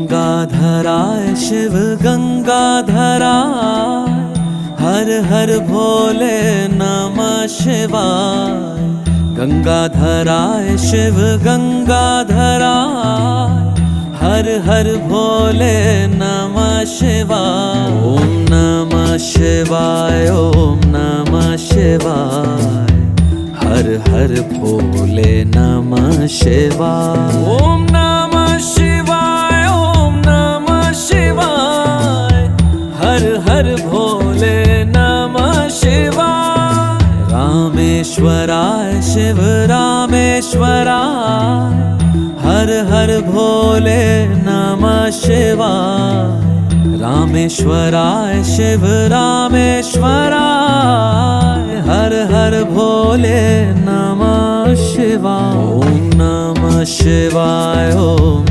गंगाधराय शिव गंगाधराय, हर हर भोले नमः शिवाय। गंगाधराय शिव गंगाधराय, हर हर भोले नमः शिवाय। ओम नमः शिवाय, ओम नमः शिवाय, हर हर भोले नमः शिवाय। ओम नमः शिवाय, ओम नमः शिवाय, हर हर भोले नमः शिवाय। रामेश्वराय शिव रामेश्वराय, हर हर भोले नमः शिवाय। रामेश्वराय शिव रामेश्वराय, हर हर भोले नमः शिवाय। ओम नमः शिवाय, ओम